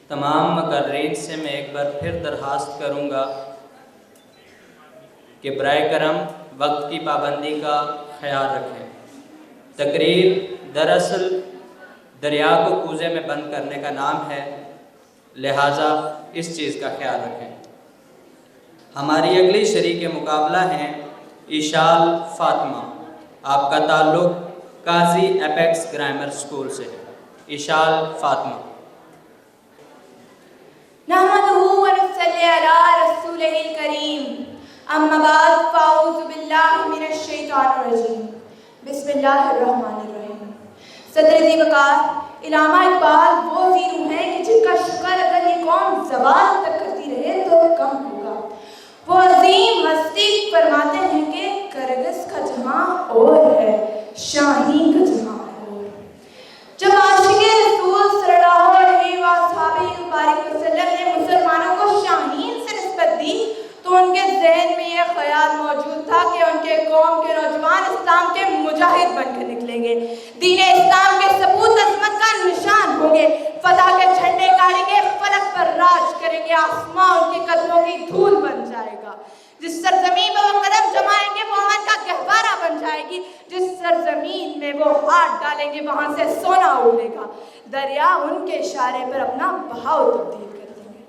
تمام مقررین سے میں ایک بار پھر درخواست کروں گا کہ برائے کرم وقت کی پابندی کا خیال رکھیں۔ تقریر دراصل دریا کو کوزے میں بند کرنے کا نام ہے، لہٰذا اس چیز کا خیال رکھیں۔ ہماری اگلی شریک مقابلہ ہیں ایشال فاطمہ۔ آپ کا تعلق قاضی ایپیکس گرامر اسکول سے ہے۔ ایشال فاطمہ۔ نحمدہ ونصلی علی رسولہ الکریم، اما بعد فاعوذ باللہ من الشیطان الرجیم، بسم اللہ الرحمن الرحیم۔ صدر ذی وقار علامہ اقبال وہ زیرو ہیں کہ جن کا شکر اگر یہ قوم زوال تک کرتی رہے تو کم ہوگا۔ وہ عظیم ہستی فرماتے ہیں کہ کرگس کا جہاں اور ہے، شاہین کا جہاں اور۔ جب عاشق رسول صلی اللہ علیہ وآلہ وسلم نے مسلمانوں کو شاہین سے نسبت دی تو ان کے ذہن میں یہ خیال موجود تھا کہ ان کے قوم کے نوجوان اسلام کے مجاہد بن کے نکلیں گے، دین اسلام کے ثبوت عظمت کا نشان ہوں گے، فتح کے جھنڈے گاڑیں گے، فلک پر راج کریں گے، آسمان ان کے قدموں کی دھول بن جائے گا۔ جس سرزمین میں وہ قدم جمائیں گے وہ امن کا گہوارہ بن جائے گی، جس سرزمین میں وہ ہاتھ ڈالیں گے وہاں سے سونا اگلے گا، دریا ان کے اشارے پر اپنا بہاؤ تبدیل کر دیں گے۔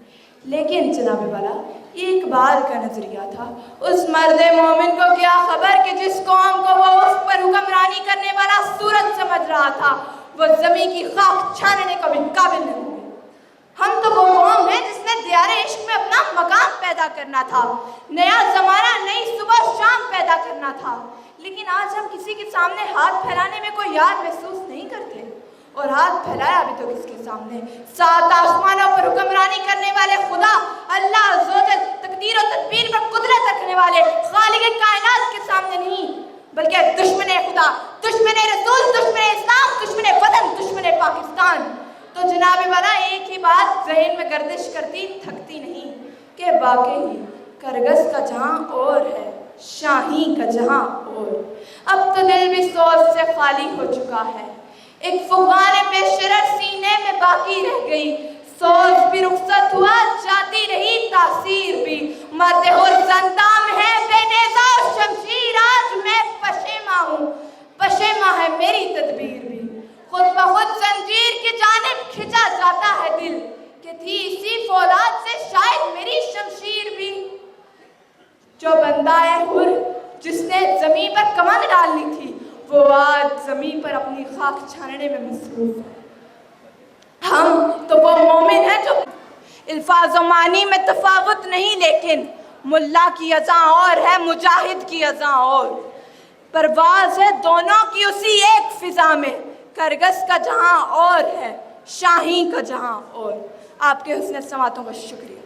لیکن جناب والا یہ اقبال کا نظریہ تھا، اس مرد مومن کو کیا خبر کہ جس قوم کو وہ اس پر حکمرانی کرنے والا سورج سمجھ رہا تھا وہ زمین کی خاک چھاننے کو بھی قابل نہیں ہوئے۔ ہم تو وہ قوم ہیں جس نے دیار عشق میں اپنا مقام پیدا کرنا تھا، نیا زمانہ نئی صبح شام پیدا کرنا تھا، لیکن آج ہم کسی کے سامنے ہاتھ پھیلانے میں کوئی یاد محسوس نہیں کرتے، اور ہاتھ پھیلایا بھی تو کس کے سامنے؟ سات آسمانوں پر حکمرانی کرنے والے خدا اللہ عزوجل، تقدیر و تدبیر پر قدرت رکھنے والے خالق کائنات کے سامنے نہیں، بلکہ دشمن خدا، دشمن رسول، دشمن اسلام، دشمن وطن، دشمن پاکستان۔ تو جناب والا ایک ہی بات ذہن میں گردش کرتی تھکتی نہیں کہ واقعی کرگس کا جہاں اور ہے، شاہین کا جہاں اور۔ اب تو دل بھی سوز سے خالی ہو چکا ہے، ایک فغان بےشرر سینے میں باقی رہ گئی، سوز بھی رخصت ہوا، جاتی رہی تاثیر بھی، مرد ہو زندام ہے بے نیزہ و شمشیر، آج میں پشیماں ہوں، پشیماں ہے میری تدبیر بھی، خود بخود زنجیر کی جانب کھچا جاتا ہے دل، کہ تھی اسی فولاد سے شاید میری شمشیر بھی۔ جو بندہ ہے حر جس نے زمین پر کمند ڈالنی تھی وہ آج زمین پر اپنی خاک چھاننے میں مصروف ہے۔ ہم تو وہ مومن ہیں جو الفاظ و معنی میں تفاوت نہیں، لیکن ملا کی اذاں اور ہے، مجاہد کی اذاں اور، پرواز ہے دونوں کی اسی ایک فضا میں، کرگس کا جہاں اور ہے، شاہین کا جہاں اور۔ آپ کے حسن سماعتوں کا شکریہ۔